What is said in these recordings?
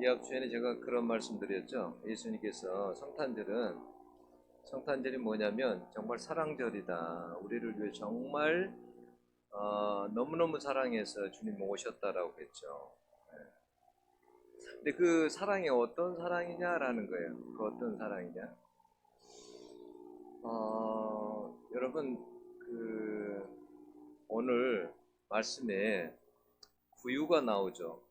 이합 주에는 제가 그런 말씀드렸죠. 예수님께서 성탄절이 뭐냐면 정말 사랑절이다. 우리를 위해 정말 너무너무 사랑해서 주님 오셨다라고 했죠. 근데 그 사랑이 어떤 사랑이냐라는 거예요. 그 어떤 사랑이냐? 여러분 오늘 말씀에 구유가 나오죠.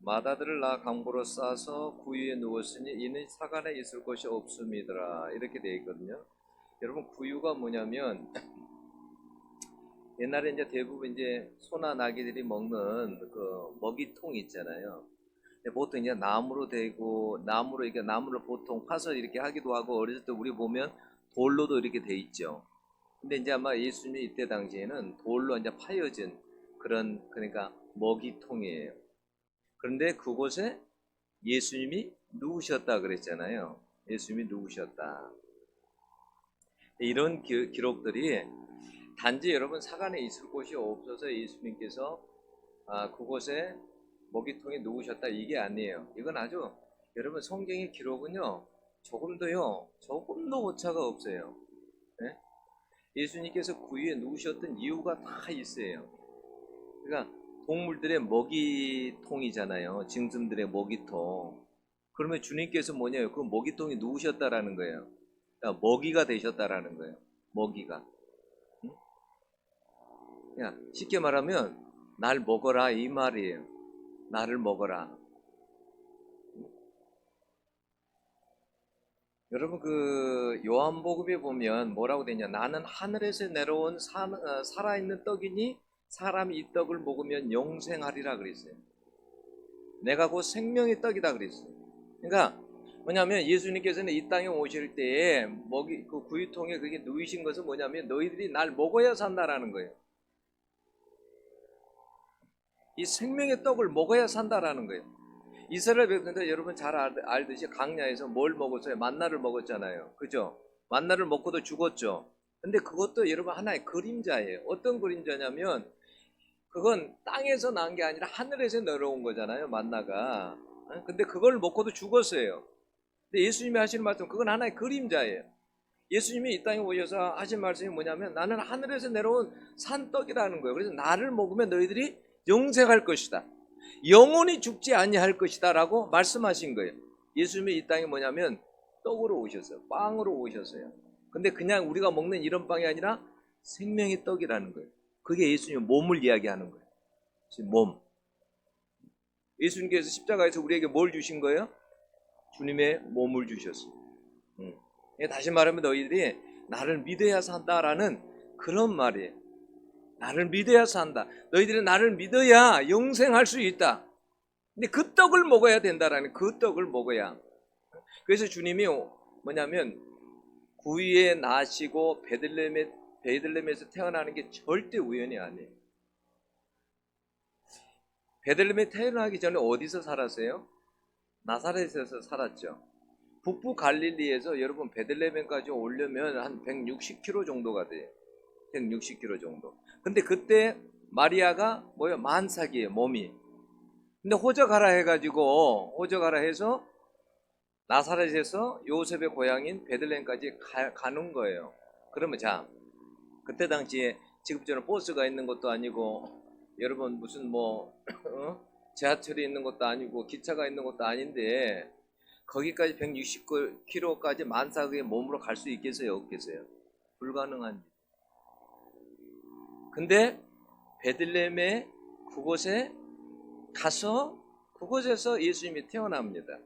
마다들을 나 강보로 싸서 구유에 누웠으니 이는 사간에 있을 것이 없음이더라. 이렇게 되어 있거든요. 여러분 구유가 뭐냐면 옛날에 이제 대부분 이제 소나 나귀들이 먹는 그 먹이통 있잖아요. 보통 이제 나무로 되고 이렇게 나무를 보통 파서 이렇게 하기도 하고 어렸을 때 우리 보면 돌로도 이렇게 돼 있죠. 근데 이제 아마 예수님이 이때 당시에는 돌로 이제 파여진 그러니까 먹이통이에요. 그런데 그곳에 예수님이 누우셨다 그랬잖아요. 예수님이 누우셨다. 이런 기록들이 단지 여러분 사간에 있을 곳이 없어서 예수님께서 그곳에 먹이통에 누우셨다 이게 아니에요. 이건 아주 여러분 성경의 기록은요 조금도 오차가 없어요. 네? 예수님께서 구유에 누우셨던 이유가 다 있어요. 그러니까 동물들의 먹이통이잖아요. 짐승들의 먹이통. 그러면 주님께서 뭐냐요? 그 먹이통에 누우셨다라는 거예요. 그러니까 먹이가 되셨다라는 거예요. 먹이가. 응? 그냥 쉽게 말하면 날 먹어라 이 말이에요. 나를 먹어라. 여러분 그 요한복음에 보면 뭐라고 되냐? 나는 하늘에서 내려온 살아있는 떡이니 사람이 이 떡을 먹으면 영생하리라 그랬어요. 내가 곧 생명의 떡이다 그랬어요. 그러니까 뭐냐면 예수님께서는 이 땅에 오실 때에 그 구유통에 그게 누이신 것은 뭐냐면 너희들이 날 먹어야 산다라는 거예요. 이 생명의 떡을 먹어야 산다라는 거예요. 이스라엘 백성들 여러분 잘 알듯이 광야에서 뭘 먹었어요? 만나를 먹었잖아요. 그죠? 만나를 먹고도 죽었죠. 근데 그것도 여러분 하나의 그림자예요. 어떤 그림자냐면 그건 땅에서 난 게 아니라 하늘에서 내려온 거잖아요. 만나가. 근데 그걸 먹고도 죽었어요. 근데 예수님이 하시는 말씀 그건 하나의 그림자예요. 예수님이 이 땅에 오셔서 하신 말씀이 뭐냐면 나는 하늘에서 내려온 산떡이라는 거예요. 그래서 나를 먹으면 너희들이 영생할 것이다. 영원히 죽지 아니할 것이다 라고 말씀하신 거예요. 예수님이 이 땅에 뭐냐면 떡으로 오셨어요. 빵으로 오셨어요. 근데 그냥 우리가 먹는 이런 빵이 아니라 생명의 떡이라는 거예요. 그게 예수님의 몸을 이야기하는 거예요. 몸. 예수님께서 십자가에서 우리에게 뭘 주신 거예요? 주님의 몸을 주셨어요. 다시 말하면 너희들이 나를 믿어야 산다라는 그런 말이에요. 나를 믿어야 산다. 너희들이 나를 믿어야 영생할 수 있다. 근데 그 떡을 먹어야 된다라는 그 떡을 먹어야. 그래서 주님이 뭐냐면 구유에 나시고 베들레헴에서 태어나는 게 절대 우연이 아니에요. 베들레헴에 태어나기 전에 어디서 살았어요? 나사렛에서 살았죠. 북부 갈릴리에서 여러분 베들레헴까지 오려면 한 160km 정도가 돼요. 160km 정도. 근데 그때 마리아가 만삭이에요, 몸이. 근데 호적하라 해서 나사렛에서 요셉의 고향인 베들레헴까지 가는 거예요. 그러면 그때 당시에 지금처럼 버스가 있는 것도 아니고 여러분 무슨 지하철이 있는 것도 아니고 기차가 있는 것도 아닌데 거기까지 160km까지 만삭의 몸으로 갈 수 있겠어요? 없겠어요? 불가능한. 근데 베들레헴의 그곳에 가서 그곳에서 예수님이 태어납니다.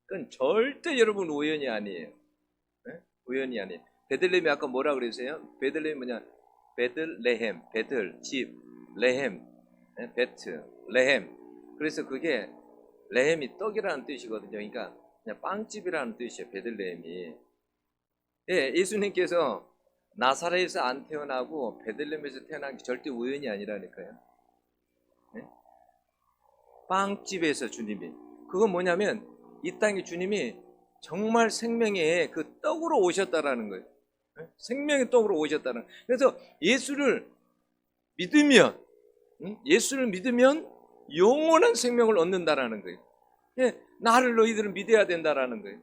그건 절대 여러분 우연이 아니에요. 네? 우연이 아니에요. 베들레헴이 아까 뭐라 그랬어요? 베들레헴이 뭐냐? 베들레헴, 베들, 집, 레헴, 네? 베트, 레헴. 그래서 그게 레헴이 떡이라는 뜻이거든요. 그러니까 그냥 빵집이라는 뜻이에요. 베들레헴이. 예, 예수님께서 나사렛에서 안 태어나고 베들레헴에서 태어난 게 절대 우연이 아니라니까요. 네? 빵집에서 주님이. 그건 뭐냐면 이 땅에 주님이 정말 생명의 그 떡으로 오셨다라는 거예요. 네? 생명의 떡으로 오셨다는 거예요. 그래서 예수를 믿으면 영원한 생명을 얻는다라는 거예요. 예, 나를 너희들은 믿어야 된다라는 거예요.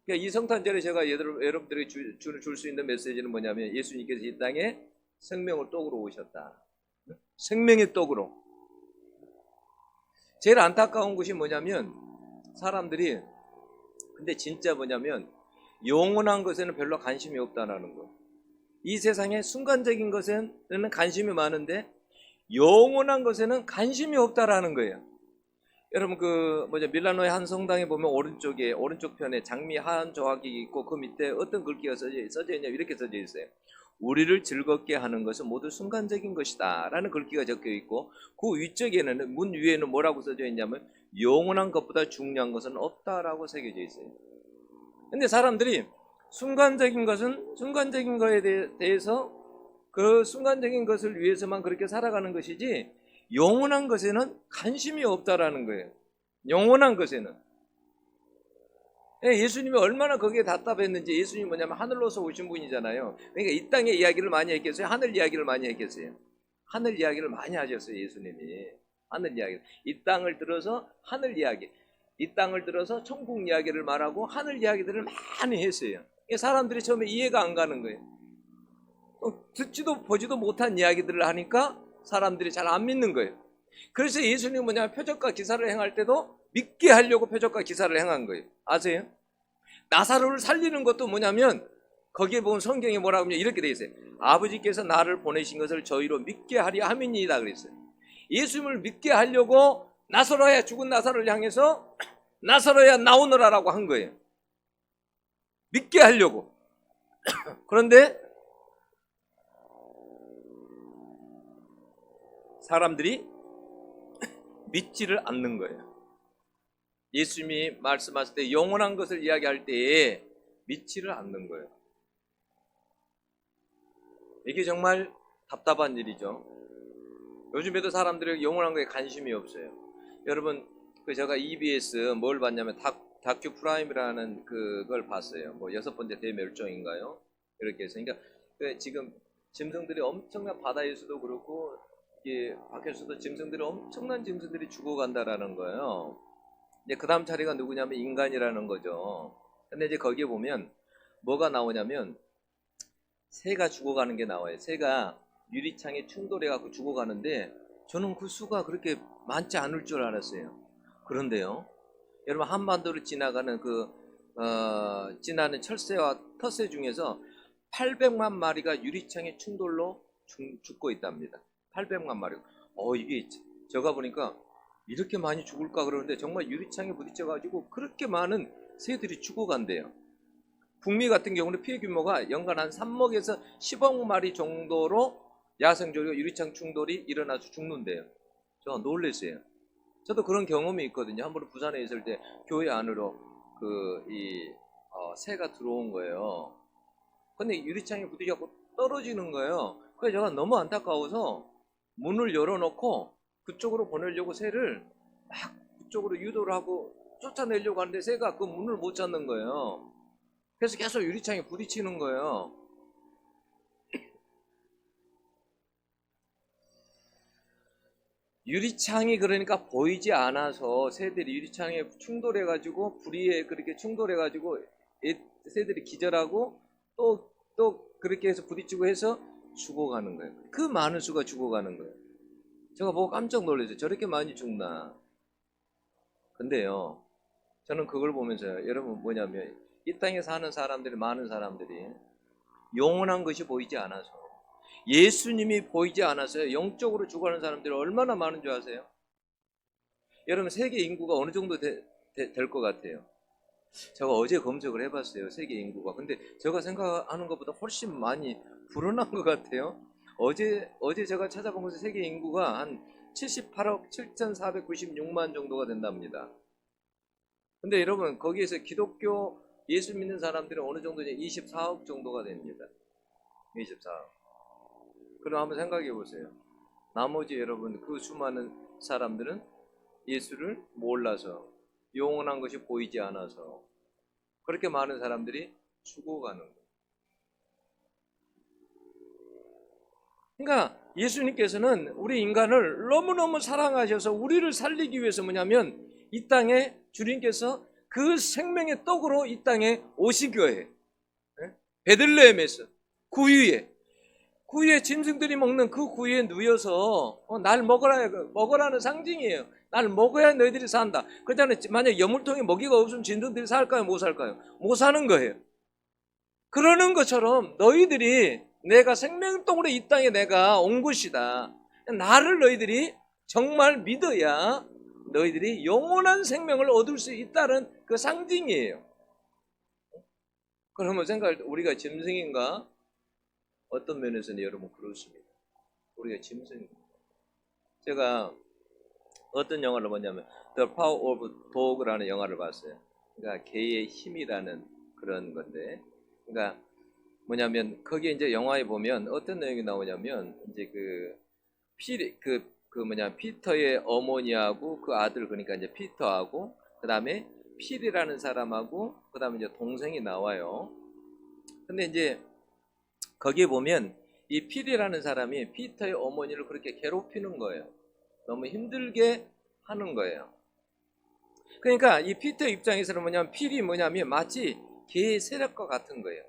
그러니까 이 성탄절에 제가 여러분들에게 줄 수 있는 메시지는 뭐냐면 예수님께서 이 땅에 생명을 떡으로 오셨다. 생명의 떡으로. 제일 안타까운 것이 뭐냐면 사람들이 근데 진짜 뭐냐면 영원한 것에는 별로 관심이 없다라는 거. 이 세상에 순간적인 것에는 관심이 많은데 영원한 것에는 관심이 없다라는 거예요. 여러분 밀라노의 한 성당에 보면 오른쪽 편에 장미 한 조각이 있고 그 밑에 어떤 글귀가 써져 있냐 이렇게 써져 있어요. 우리를 즐겁게 하는 것은 모두 순간적인 것이다 라는 글귀가 적혀 있고 그 위쪽에는 문 위에는 뭐라고 써져 있냐면 영원한 것보다 중요한 것은 없다라고 새겨져 있어요. 근데 사람들이 순간적인 거에 대해서 그 순간적인 것을 위해서만 그렇게 살아가는 것이지 영원한 것에는 관심이 없다라는 거예요. 영원한 것에는. 예수님이 얼마나 거기에 답답했는지. 예수님이 뭐냐면 하늘로서 오신 분이잖아요. 그러니까 이 땅의 이야기를 많이 했겠어요? 하늘 이야기를 많이 했겠어요? 하늘 이야기를 많이 하셨어요. 예수님이. 하늘 이야기. 이 땅을 들어서 하늘 이야기, 이 땅을 들어서 천국 이야기를 말하고 하늘 이야기들을 많이 했어요. 사람들이 처음에 이해가 안 가는 거예요. 듣지도 보지도 못한 이야기들을 하니까 사람들이 잘 안 믿는 거예요. 그래서 예수님은 뭐냐면 표적과 기사를 행할 때도 믿게 하려고 표적과 기사를 행한 거예요. 아세요? 나사로를 살리는 것도 뭐냐면 거기에 보면 성경에 뭐라고 하면 이렇게 돼 있어요. 아버지께서 나를 보내신 것을 저희로 믿게 하려 함이니이다 그랬어요. 예수님을 믿게 하려고 나사로야, 죽은 나사로를 향해서 나사로야 나오너라라고 한 거예요. 믿게 하려고. 그런데 사람들이 믿지를 않는 거예요. 예수님이 말씀하실 때 영원한 것을 이야기할 때에 믿지를 않는 거예요. 이게 정말 답답한 일이죠. 요즘에도 사람들이 영원한 거에 관심이 없어요. 여러분, 제가 EBS 뭘 봤냐면 다큐 프라임이라는 그걸 봤어요. 뭐 6번째 대멸종인가요? 이렇게 해서. 그러니까 지금 짐승들이 엄청난 바다에서도 그렇고 밖에서도 짐승들이 엄청난 짐승들이 죽어간다라는 거예요. 이제 그 다음 차례가 누구냐면 인간이라는 거죠. 근데 이제 거기에 보면 뭐가 나오냐면 새가 죽어가는 게 나와요. 새가 유리창에 충돌해갖고 죽어가는데 저는 그 수가 그렇게 많지 않을 줄 알았어요. 그런데요, 여러분 한반도를 지나가는 지나는 철새와 텃새 중에서 800만 마리가 유리창의 충돌로 죽고 있답니다. 800만 마리. 이게 제가 보니까 이렇게 많이 죽을까 그러는데 정말 유리창에 부딪혀가지고 그렇게 많은 새들이 죽어간대요. 북미 같은 경우는 피해 규모가 연간 한 3억에서 10억 마리 정도로 야생적으로 유리창 충돌이 일어나서 죽는데요. 저 놀랐어요. 저도 그런 경험이 있거든요. 한 번 부산에 있을 때 교회 안으로 새가 들어온 거예요. 근데 유리창에 부딪혀서 떨어지는 거예요. 그래서 제가 너무 안타까워서 문을 열어놓고 그쪽으로 보내려고 새를 막 그쪽으로 유도를 하고 쫓아내려고 하는데 새가 그 문을 못 찾는 거예요. 그래서 계속 유리창에 부딪히는 거예요. 유리창이 그러니까 보이지 않아서 새들이 유리창에 충돌해가지고 불의에 그렇게 충돌해가지고 새들이 기절하고 또 그렇게 해서 부딪히고 해서 죽어가는 거예요. 그 많은 수가 죽어가는 거예요. 제가 보고 깜짝 놀랐어요. 저렇게 많이 죽나. 근데요, 저는 그걸 보면서요, 여러분 뭐냐면 이 땅에 사는 사람들이, 많은 사람들이 영원한 것이 보이지 않아서, 예수님이 보이지 않아서요, 영적으로 죽어가는 사람들이 얼마나 많은 줄 아세요? 여러분 세계 인구가 어느 정도 될 것 같아요? 제가 어제 검색을 해봤어요. 세계 인구가. 근데 제가 생각하는 것보다 훨씬 많이 불어난 것 같아요. 어제 제가 찾아본 것은 세계 인구가 한 78억 7,496만 정도가 된답니다. 근데 여러분 거기에서 기독교 예수 믿는 사람들은 어느 정도냐? 24억 정도가 됩니다. 24억. 그럼 한번 생각해 보세요. 나머지 여러분 그 수많은 사람들은 예수를 몰라서, 영원한 것이 보이지 않아서 그렇게 많은 사람들이 죽어가는 거예요. 그러니까 예수님께서는 우리 인간을 너무너무 사랑하셔서 우리를 살리기 위해서 뭐냐면 이 땅에 주님께서 그 생명의 떡으로 이 땅에 오신 거예요. 베들레헴에서 구유에 짐승들이 먹는 그 구유에 누워서 날 먹으라는 상징이에요. 날 먹어야 너희들이 산다. 그렇잖아요. 만약 여물통에 먹이가 없으면 짐승들이 살까요? 못 살까요? 못 사는 거예요. 그러는 것처럼 너희들이 내가 생명떡으로 이 땅에 내가 온 것이다. 나를 너희들이 정말 믿어야 너희들이 영원한 생명을 얻을 수 있다는 그 상징이에요. 그러면 생각할 때 우리가 짐승인가? 어떤 면에서는 여러분 그렇습니다. 우리가 짐승입니다. 제가 어떤 영화를 봤냐면 The Power of Dog라는 영화를 봤어요. 그러니까 개의 힘이라는 그런 건데, 그러니까 뭐냐면 거기에 이제 영화에 보면 어떤 내용이 나오냐면 이제 피터의 어머니하고 그 아들, 그러니까 이제 피터하고 그 다음에 필이라는 사람하고 그 다음에 이제 동생이 나와요. 근데 이제 거기에 보면 이 필이라는 사람이 피터의 어머니를 그렇게 괴롭히는 거예요. 너무 힘들게 하는 거예요. 그러니까 이 피터 입장에서는 뭐냐면 필이 뭐냐면 마치 개의 세력과 같은 거예요.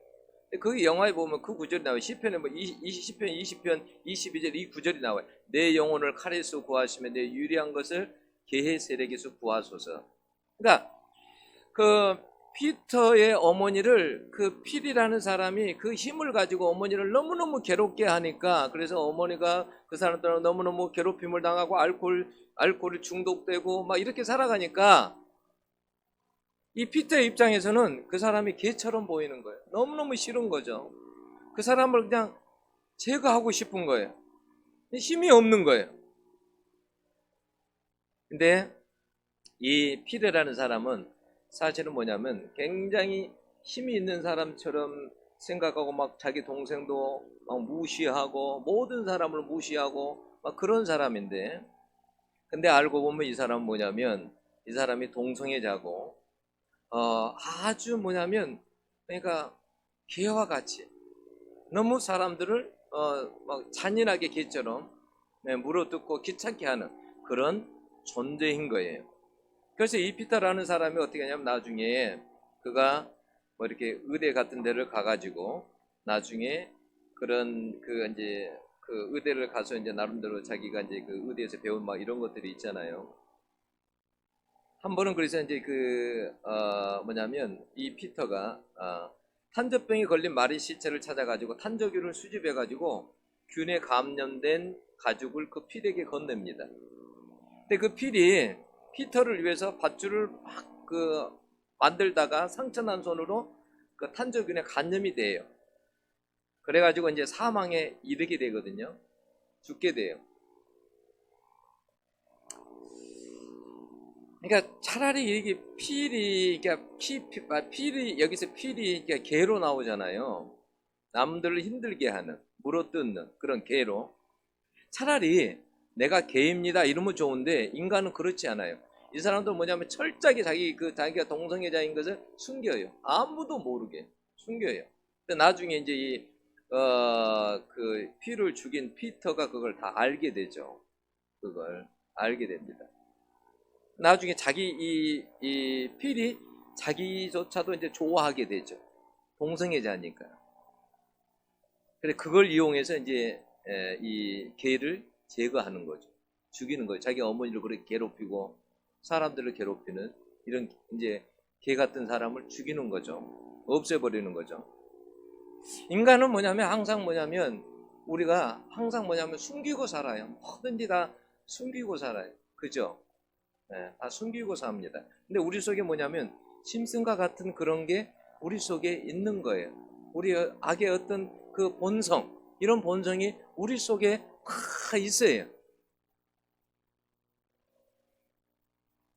그 영화에 보면 그 구절이 나와요. 시편에 뭐 20편 22절 이 구절이 나와요. 내 영혼을 칼에서 구하시면 내 유리한 것을 개의 세력에서 구하소서. 그러니까 그 피터의 어머니를 그 필이라는 사람이 그 힘을 가지고 어머니를 너무너무 괴롭게 하니까, 그래서 어머니가 그 사람들은 너무너무 괴롭힘을 당하고 알코올 중독되고 막 이렇게 살아가니까 이 피터의 입장에서는 그 사람이 개처럼 보이는 거예요. 너무너무 싫은 거죠. 그 사람을 그냥 제거하고 싶은 거예요. 힘이 없는 거예요. 근데 이 필이라는 사람은 사실은 뭐냐면 굉장히 힘이 있는 사람처럼 생각하고 막 자기 동생도 막 무시하고 모든 사람을 무시하고 막 그런 사람인데, 근데 알고 보면 이 사람은 뭐냐면 이 사람이 동성애자고 아주 뭐냐면 그러니까 개와 같이 너무 사람들을 막 잔인하게 개처럼 물어뜯고 귀찮게 하는 그런 존재인 거예요. 그래서 이 피터라는 사람이 어떻게 하냐면 나중에 그가 뭐 이렇게 의대 같은 데를 가가지고 나중에 그런 이제 그 의대를 가서 이제 나름대로 자기가 이제 그 의대에서 배운 막 이런 것들이 있잖아요. 한 번은 그래서 이제 뭐냐면 이 피터가 탄저병에 걸린 마리 시체를 찾아가지고 탄저균을 수집해가지고 균에 감염된 가죽을 그 필에게 건넵니다. 근데 그 필이 피터를 위해서 밧줄을 막 만들다가 상처난 손으로 그 탄저균에 감염이 돼요. 그래가지고 이제 사망에 이르게 되거든요. 죽게 돼요. 그러니까 차라리 이게 필이 여기서 필이 개로 나오잖아요. 남들을 힘들게 하는, 물어뜯는 그런 개로. 차라리 내가 개입니다 이러면 좋은데 인간은 그렇지 않아요. 이 사람도 뭐냐면 철저하게 자기가 동성애자인 것을 숨겨요. 아무도 모르게 숨겨요. 근데 나중에 이제 그 필을 죽인 피터가 그걸 다 알게 되죠. 그걸 알게 됩니다. 나중에 이 필이 자기조차도 이제 좋아하게 되죠. 동성애자니까. 그래 그걸 이용해서 이제 이 개를 제거하는 거죠. 죽이는 거예요. 자기 어머니를 그렇게 괴롭히고 사람들을 괴롭히는 이런 이제 개 같은 사람을 죽이는 거죠. 없애버리는 거죠. 인간은 우리가 항상 숨기고 살아요. 뭐든지 다 숨기고 살아요. 그죠? 네, 다 숨기고 삽니다. 근데 우리 속에 짐승과 같은 그런 게 우리 속에 있는 거예요. 우리 악의 어떤 그 본성, 이런 본성이 우리 속에 다 있어요.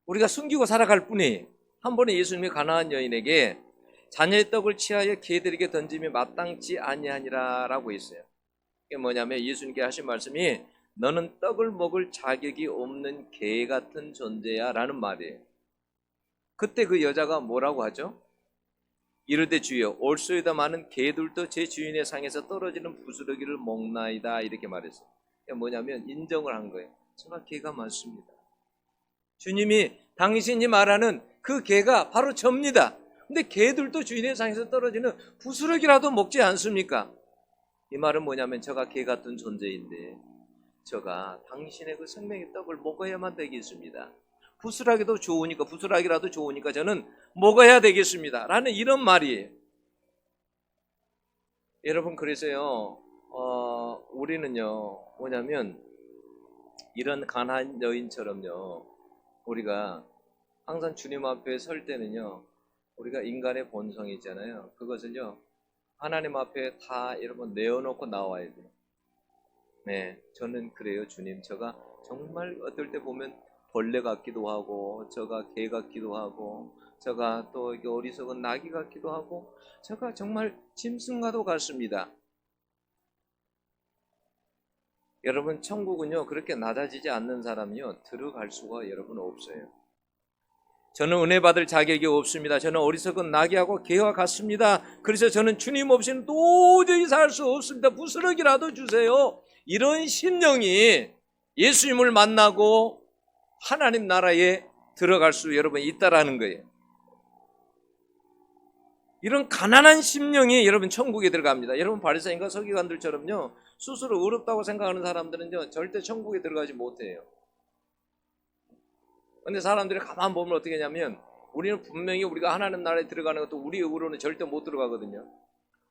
우리가 숨기고 살아갈 뿐이. 한 번에 예수님이 가나안 여인에게 자녀의 떡을 취하여 개들에게 던짐이 마땅치 아니하니라 라고 했어요. 이게 뭐냐면 예수님께 하신 말씀이 너는 떡을 먹을 자격이 없는 개 같은 존재야 라는 말이에요. 그때 그 여자가 뭐라고 하죠? 이르되 주여 올소이다 많은 개들도 제 주인의 상에서 떨어지는 부스러기를 먹나이다 이렇게 말했어요. 뭐냐면 인정을 한 거예요. 제가 개가 맞습니다. 주님이 당신이 말하는 그 개가 바로 접니다. 근데 개들도 주인의 상에서 떨어지는 부스러기라도 먹지 않습니까? 이 말은 뭐냐면 저가 개 같은 존재인데 저가 당신의 그 생명의 떡을 먹어야만 되겠습니다. 부스라기라도 좋으니까 저는 먹어야 되겠습니다. 라는 이런 말이에요. 여러분, 그래서요, 우리는요, 뭐냐면 이런 가난한 여인처럼요, 우리가 항상 주님 앞에 설 때는요, 우리가 인간의 본성이 있잖아요. 그것을요, 하나님 앞에 다 여러분 내어놓고 나와야 돼요. 네, 저는 그래요. 주님, 제가 정말 어떨 때 보면 벌레 같기도 하고, 제가 개 같기도 하고, 제가 또 어리석은 나귀 같기도 하고, 제가 정말 짐승과도 같습니다. 여러분, 천국은요, 그렇게 낮아지지 않는 사람이요, 들어갈 수가 여러분 없어요. 저는 은혜 받을 자격이 없습니다. 저는 어리석은 나귀하고 개와 같습니다. 그래서 저는 주님 없이는 도저히 살 수 없습니다. 부스러기라도 주세요. 이런 심령이 예수님을 만나고 하나님 나라에 들어갈 수 여러분 있다라는 거예요. 이런 가난한 심령이 여러분 천국에 들어갑니다. 여러분, 바리새인과 서기관들처럼요, 스스로 의롭다고 생각하는 사람들은요, 절대 천국에 들어가지 못해요. 근데 사람들이 가만 보면 어떻게 하냐면, 우리는 분명히 우리가 하나님 나라에 들어가는 것도 우리의 의로는 절대 못 들어가거든요.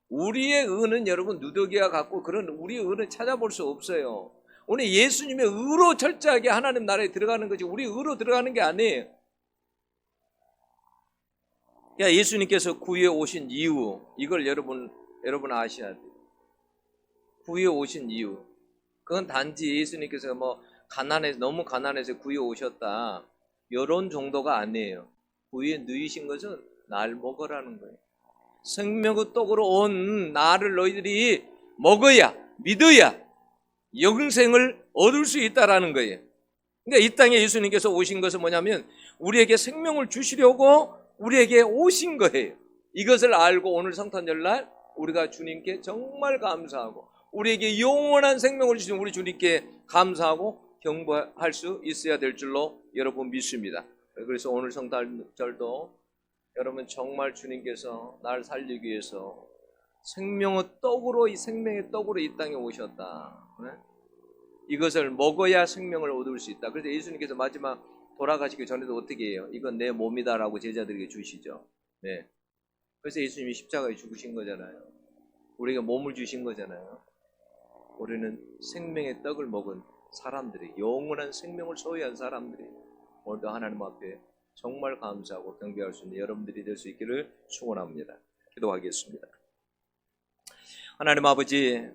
우리의 의는 여러분 누더기와 같고, 그런 우리의 의는 찾아볼 수 없어요. 오늘 예수님의 의로 철저하게 하나님 나라에 들어가는 거지, 우리 의로 들어가는 게 아니에요. 예수님께서 구유에 오신 이유, 이걸 여러분 아셔야 돼요. 구유에 오신 이유, 그건 단지 예수님께서 너무 가난해서 구유에 오셨다, 이런 정도가 아니에요. 구유에 누이신 것은 날 먹으라는 거예요. 생명의 떡으로 온 나를 너희들이 먹어야, 믿어야 영생을 얻을 수 있다라는 거예요. 그러니까 이 땅에 예수님께서 오신 것은 뭐냐면 우리에게 생명을 주시려고 우리에게 오신 거예요. 이것을 알고 오늘 성탄절날 우리가 주님께 정말 감사하고, 우리에게 영원한 생명을 주신 우리 주님께 감사하고 경배할 수 있어야 될 줄로 여러분 믿습니다. 그래서 오늘 성탄절도 여러분 정말 주님께서 날 살리기 위해서 생명의 떡으로, 이 생명의 떡으로 이 땅에 오셨다. 이것을 먹어야 생명을 얻을 수 있다. 그래서 예수님께서 마지막 돌아가시기 전에도 어떻게 해요? 이건 내 몸이다라고 제자들에게 주시죠. 네. 그래서 예수님이 십자가에 죽으신 거잖아요. 우리가 몸을 주신 거잖아요. 우리는 생명의 떡을 먹은 사람들이, 영원한 생명을 소유한 사람들이 오늘도 하나님 앞에 정말 감사하고 경배할 수 있는 여러분들이 될 수 있기를 축원합니다. 기도하겠습니다. 하나님 아버지,